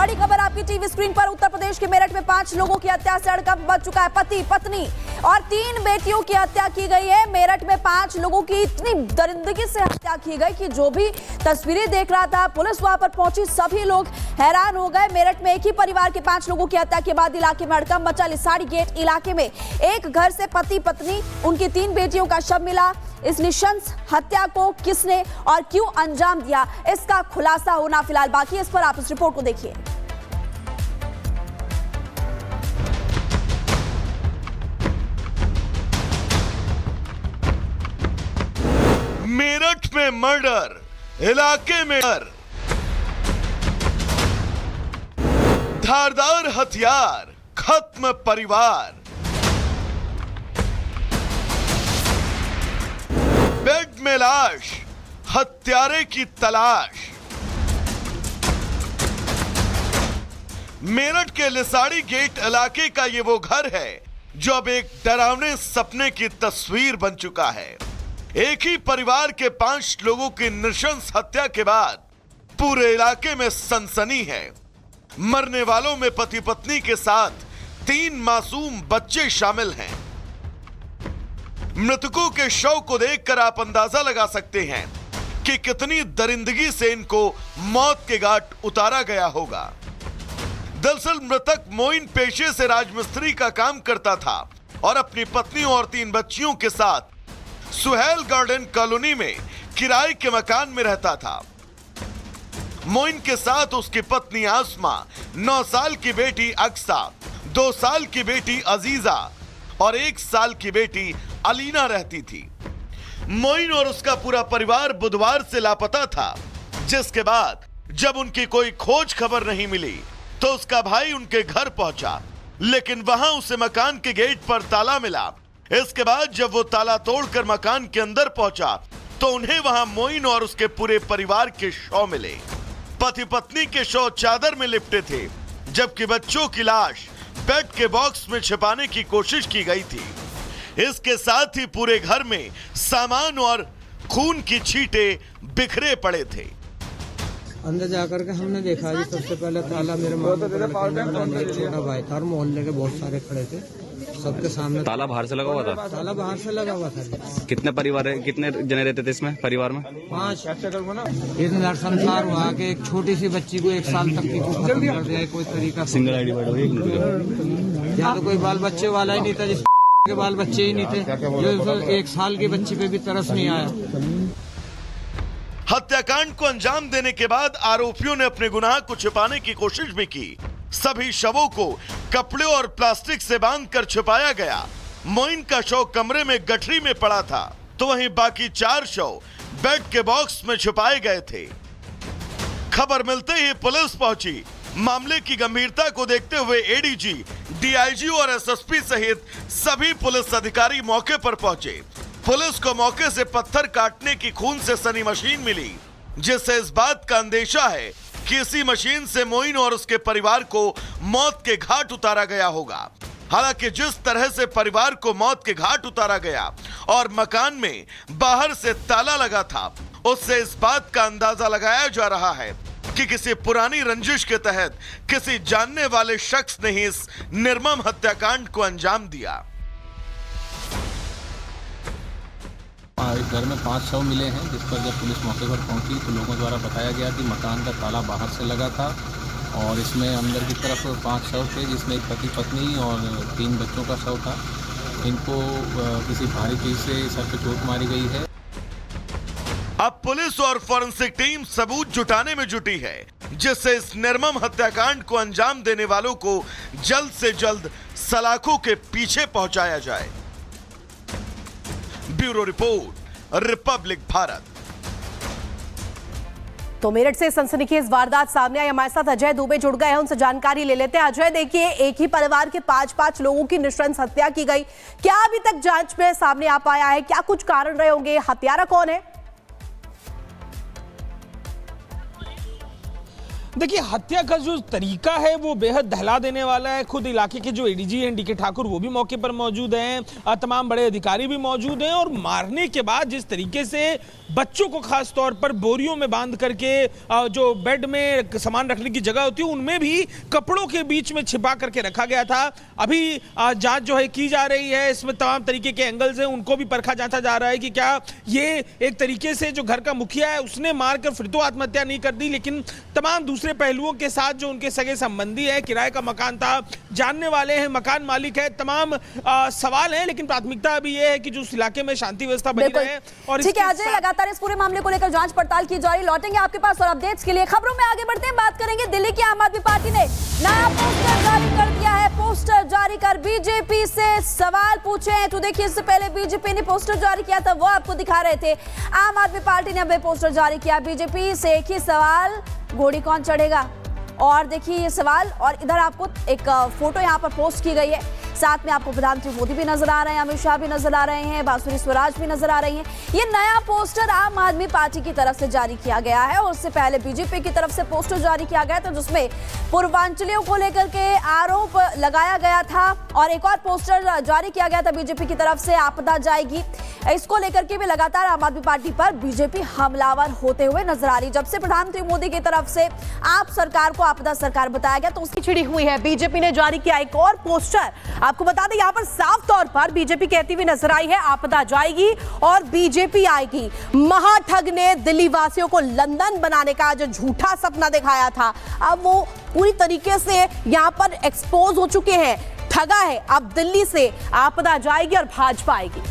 बड़ी खबर आपकी टीवी स्क्रीन पर। उत्तर प्रदेश के मेरठ में 5 लोगों की हत्या से हड़कंप मच चुका है। पति, पत्नी और 3 बेटियों की हत्या की गई है। मेरठ में 5 लोगों की इतनी दरिंदगी से हत्या की गई कि जो भी तस्वीरें देख रहा था, पुलिस वहां पर पहुंची, सभी लोग हैरान हो गए। मेरठ में एक ही परिवार के 5 लोगों की हत्या के बाद इलाके में हड़कंप मचा। लिसाड़ी गेट इलाके में एक घर से पति, पत्नी, उनकी 3 बेटियों का शव मिला। इस नृशंस हत्या को किसने और क्यों अंजाम दिया, इसका खुलासा होना फिलहाल बाकी है। इस पर आप इस रिपोर्ट को देखिए। मेरठ में मर्डर, इलाके में धारदार हथियार, खत्म परिवार। बेड में लाश, हत्यारे की तलाश। मेरठ के लिसाड़ी गेट इलाके का ये वो घर है जो अब एक डरावने सपने की तस्वीर बन चुका है। एक ही परिवार के 5 लोगों की नृशंस हत्या के बाद पूरे इलाके में सनसनी है। मरने वालों में पति पत्नी के साथ 3 मासूम बच्चे शामिल हैं। मृतकों के शव को देखकर आप अंदाजा लगा सकते हैं कि कितनी दरिंदगी से इनको मौत के घाट उतारा गया होगा। दरअसल मृतक मोइन पेशे से राजमिस्त्री का काम करता था और अपनी पत्नी और 3 बच्चियों के साथ सुहेल गार्डन कॉलोनी में किराए के मकान में रहता था। मोइन के साथ उसकी पत्नी आसमा, 9 साल की बेटी अक्सा, 2 साल की बेटी अजीजा और 1 साल की बेटी अलीना रहती थी। मोइन और उसका पूरा परिवार बुधवार से लापता था, जिसके बाद जब उनकी कोई खोज खबर नहीं मिली तो उसका भाई उनके घर पहुंचा, लेकिन वहां उसे मकान के गेट पर ताला मिला। इसके बाद जब वो ताला तोड़कर मकान के अंदर पहुंचा तो उन्हें वहां मोइन और उसके पूरे परिवार के शव मिले। पति पत्नी के शव चादर में लिपटे थे, जबकि बच्चों की लाश बेड के बॉक्स में छिपाने की कोशिश की गई थी। इसके साथ ही पूरे घर में सामान और खून की छींटे बिखरे पड़े थे। अंदर जाकर के हमने देखा जी, सबसे पहले ताला मेरे छोटा भाई था और मोहल्ले के बहुत सारे खड़े थे, सबके सामने ताला बाहर से लगा हुआ था। ताला बाहर से लगा हुआ था। कितने परिवार है, कितने जने रहते थे इसमें परिवार में? 5। इस नरसंसार हुआ कि एक छोटी सी बच्ची को 1 साल तक की को खत्म कर दिया कोई तरीका। सिंगल आईडी वर्ड हुई, यहाँ तो कोई बाल बच्चे वाला ही नहीं था, जिस के बाल बच्चे ही नहीं थे, जो 1 साल की बच्ची पे भी तरस नहीं आया। हत्याकांड को अंजाम देने के बाद आरोपियों ने अपने गुनाह को छिपाने की कोशिश भी की। सभी शवों को कपड़े और प्लास्टिक से बांधकर छिपाया गया। मोइन का शव कमरे में गठरी में पड़ा था, तो वहीं बाकी 4 शव बेड के बॉक्स में छुपाए गए थे। खबर मिलते ही पुलिस पहुंची। मामले की गंभीरता को देखते हुए एडीजी, डीआईजी और एसएसपी सहित सभी पुलिस अधिकारी मौके पर पहुंचे। पुलिस को मौके से पत्थर काटने की खून से सनी मशीन मिली, जिससे इस बात का अंदेशा है कि इसी मशीन से मोइन और उसके परिवार को मौत के घाट उतारा गया होगा। हालांकि जिस तरह से परिवार को मौत के घाट उतारा गया और मकान में बाहर से ताला लगा था, उससे इस बात का अंदाजा लगाया जा रहा है कि किसी पुरानी रंजिश के तहत किसी जानने वाले शख्स ने ही इस निर्मम हत्याकांड को अंजाम दिया। घर में 5 शव मिले हैं, जिस पर जब पुलिस मौके पर पहुंची तो लोगों द्वारा बताया गया कि मकान का ताला बाहर से लगा था और इसमें अंदर की तरफ 5 शव थे, जिसमें एक पति पत्नी और 3 बच्चों का शव था। इनको किसी भारी चीज से सर पे चोट मारी गई है। अब पुलिस और फॉरेंसिक टीम सबूत जुटाने में जुटी है, जिससे इस निर्मम हत्याकांड को अंजाम देने वालों को जल्द से जल्द सलाखों के पीछे पहुंचाया जाए। Bureau report, Republic Bharat. तो मेरठ से सनसनीखेज वारदात सामने आई। हमारे साथ अजय दुबे जुड़ गए हैं, उनसे जानकारी ले लेते हैं। अजय, देखिए, एक ही परिवार के 5 लोगों की नृशंस हत्या की गई। क्या अभी तक जांच में सामने आ पाया है? क्या कुछ कारण रहे होंगे? हत्यारा कौन है? देखिए, हत्या का जो तरीका है वो बेहद दहला देने वाला है। खुद इलाके के जो एडीजी हैं डीके ठाकुर वो भी मौके पर मौजूद हैं, तमाम बड़े अधिकारी भी मौजूद हैं। और मारने के बाद जिस तरीके से बच्चों को खास तौर पर बोरियों में बांध करके जो बेड में सामान रखने की जगह होती है उनमें भी कपड़ों के बीच में छिपा करके रखा गया था। अभी जांच जो है की जा रही है, इसमें तमाम तरीके के एंगल्स हैं, उनको भी परखा जांचा जा रहा है कि क्या ये एक तरीके से जो घर का मुखिया है उसने मारकर फिर तो आत्महत्या नहीं कर दी, लेकिन तमाम दूसरे पहलुओं के साथ जो उनके सगे संबंधी है, किराए का मकान था, जानने वाले हैं, मकान मालिक है, तमाम सवाल हैं। लेकिन प्राथमिकता अभी ये है कि जो उस इलाके में शांति व्यवस्था बनी रहे। और ठीक है अजय, लगातार इस पूरे मामले को लेकर जांच पड़ताल की जा रही। लौटेंगे आपके पास और अपडेट्स के लिए। खबरों में आगे बढ़ते हैं, बात करेंगे दिल्ली की आम आदमी पार्टी ने नया पोस्टर जारी कर दिया है। पोस्टर जारी कर बीजेपी से सवाल पूछे हैं। तो देखिए, इससे पहले बीजेपी ने पोस्टर जारी किया था, वो आपको दिखा रहे थे। आम आदमी पार्टी ने अब पोस्टर जारी किया। बीजेपी से एक ही सवाल, घोड़ी कौन चढ़ेगा? और देखिए ये सवाल, और इधर आपको एक फोटो यहाँ पर पोस्ट की गई है। साथ में आपको प्रधानमंत्री मोदी भी नजर आ रहे हैं, अमित शाह भी नजर आ रहे हैं, बांसुरी स्वराज भी नजर आ रही हैं। ये नया पोस्टर आम आदमी पार्टी की तरफ से जारी किया गया है और उससे पहले बीजेपी की तरफ से पोस्टर जारी किया गया था जिसमें पूर्वांचलियों को लेकर के आरोप लगाया गया था। और एक और पोस्टर जारी किया गया था बीजेपी की तरफ से, आपदा जाएगी। इसको लेकर के भी लगातार आम आदमी पार्टी पर बीजेपी हमलावर होते हुए नजर आ रही। जब से प्रधानमंत्री मोदी की तरफ से आप सरकार को आपदा सरकार बताया गया तो उसकी छिड़ी हुई है। बीजेपी ने जारी किया एक और पोस्टर। आपको बता दें, यहाँ पर साफ तौर पर बीजेपी कहती हुई नजर आई है, आपदा जाएगी और बीजेपी आएगी। महाठग ने दिल्ली वासियों को लंदन बनाने का जो झूठा सपना दिखाया था, अब वो पूरी तरीके से यहाँ पर एक्सपोज हो चुके हैं। ठगा है, अब दिल्ली से आपदा जाएगी और भाजपा आएगी।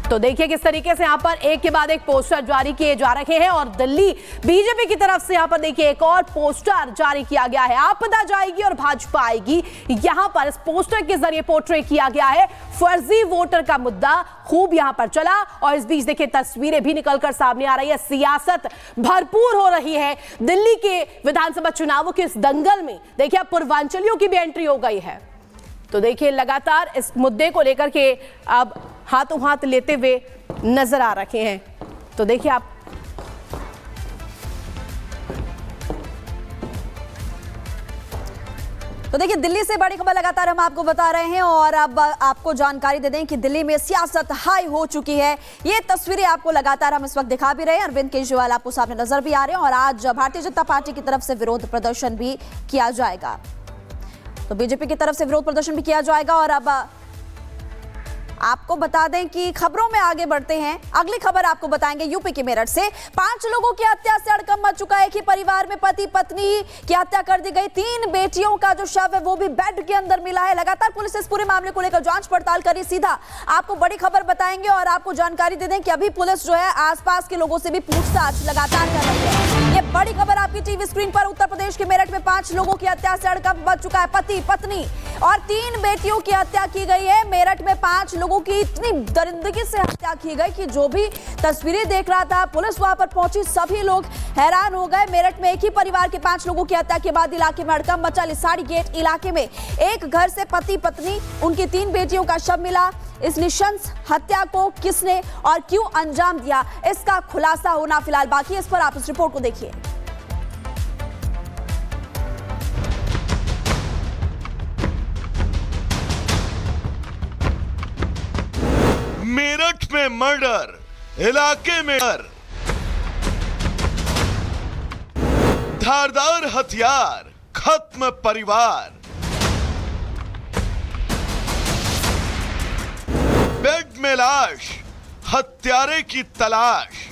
तो देखिए किस तरीके से यहाँ पर एक के बाद एक पोस्टर जारी किए जा रहे हैं। और दिल्ली बीजेपी की तरफ से यहाँ पर देखिए एक और पोस्टर जारी किया गया है, आपदा जाएगी और भाजपा आएगी। यहाँ पर इस पोस्टर के जरिए पोर्ट्रे किया गया है फर्जी वोटर का मुद्दा खूब यहाँ पर चला। और इस बीच देखिए तस्वीरें भी निकलकर सामने आ रही है, सियासत भरपूर हो रही है दिल्ली के विधानसभा चुनावों के इस दंगल में। देखिए अब पूर्वांचलियों की भी एंट्री हो गई है। तो देखिए लगातार इस मुद्दे को लेकर के अब हाथों हाथ लेते हुए नजर आ रहे हैं। तो देखिए आप तो देखिए दिल्ली से बड़ी खबर लगातार हम आपको बता रहे हैं। और अब आपको जानकारी दे दें कि दिल्ली में सियासत हाई हो चुकी है। ये तस्वीरें आपको लगातार हम इस वक्त दिखा भी रहे हैं। अरविंद केजरीवाल आपको सामने नजर भी आ रहे हैं और आज भारतीय जनता पार्टी की तरफ से विरोध प्रदर्शन भी किया जाएगा। तो बीजेपी की तरफ से विरोध प्रदर्शन भी किया जाएगा। और अब आपको बता दें कि खबरों में आगे बढ़ते हैं। अगली खबर आपको बताएंगे यूपी के मेरठ से। 5 लोगों की हत्या से हड़कंप मच चुका है। एक ही परिवार में पति पत्नी की हत्या कर दी गई। 3 बेटियों का जो शव है वो भी बेड के अंदर मिला है। लगातार पुलिस इस पूरे मामले को लेकर जांच पड़ताल करी। सीधा आपको बड़ी खबर बताएंगे और आपको जानकारी दे दें कि अभी पुलिस जो है आसपास के लोगों से भी पूछताछ लगातार कर रही है। ये बड़ी खबर आपकी टीवी स्क्रीन पर। उत्तर प्रदेश के मेरठ में 5 लोगों की हत्या से हड़कंप मच चुका है। पति पत्नी और 3 बेटियों की हत्या की गई है। मेरठ में 5 लोगों की इतनी दरिंदगी से हत्या की गई कि जो भी तस्वीरें देख रहा था, पुलिस वहां पर पहुंची, सभी लोग हैरान हो गए। मेरठ में एक ही परिवार के 5 लोगों की हत्या के बाद इलाके में हड़कंप मचा। लिसाड़ी गेट इलाके में एक घर से पति पत्नी उनकी 3 बेटियों का शव मिला। इस नृशंस हत्या को किसने और क्यों अंजाम दिया, इसका खुलासा होना फिलहाल बाकी है। इस पर आप इस रिपोर्ट को देखिए। मेरठ में मर्डर, इलाके में धारदार हथियार, खत्म परिवार। बेड में लाश, हत्यारे की तलाश।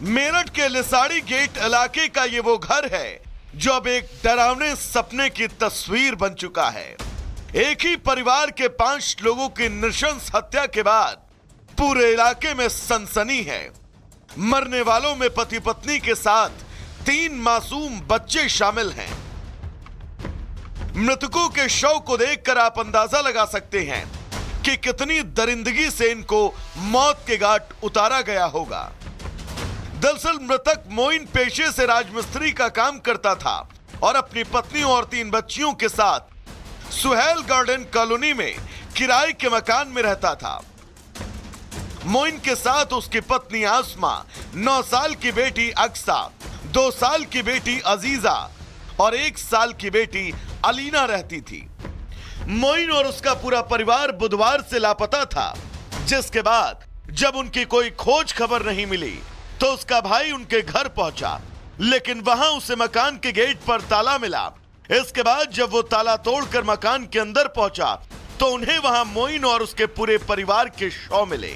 मेरठ के लिसाड़ी गेट इलाके का ये वो घर है जो अब एक डरावने सपने की तस्वीर बन चुका है। एक ही परिवार के 5 लोगों की नृशंस हत्या के बाद पूरे इलाके में सनसनी है। मरने वालों में पति पत्नी के साथ 3 मासूम बच्चे शामिल हैं। मृतकों के शव को देखकर आप अंदाजा लगा सकते हैं कि कितनी दरिंदगी से इनको मौत के घाट उतारा गया होगा। दरअसल मृतक मोइन पेशे से राजमिस्त्री का काम करता था और अपनी पत्नी और 3 बच्चियों के साथ सुहेल गार्डन कॉलोनी में किराए के मकान में रहता था। मोइन के साथ उसकी पत्नी आसमा, 9 साल की बेटी अक्सा, 2 साल की बेटी अजीजा और 1 साल की बेटी अलीना रहती थी। मोइन और उसका पूरा परिवार बुधवार से लापता था, जिसके बाद जब उनकी कोई खोज खबर नहीं मिली तो उसका भाई उनके घर पहुंचा, लेकिन वहां उसे मकान के गेट पर ताला मिला। इसके बाद जब वो ताला तोड़कर मकान के अंदर पहुंचा तो उन्हें वहां मोइन और उसके पूरे परिवार के शव मिले।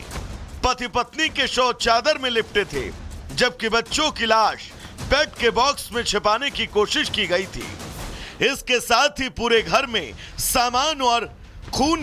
पति पत्नी के शव चादर में लिपटे थे, जबकि बच्चों की लाश बेड के बॉक्स में छिपाने की कोशिश की गई थी। इसके साथ ही पूरे घर में सामान और खून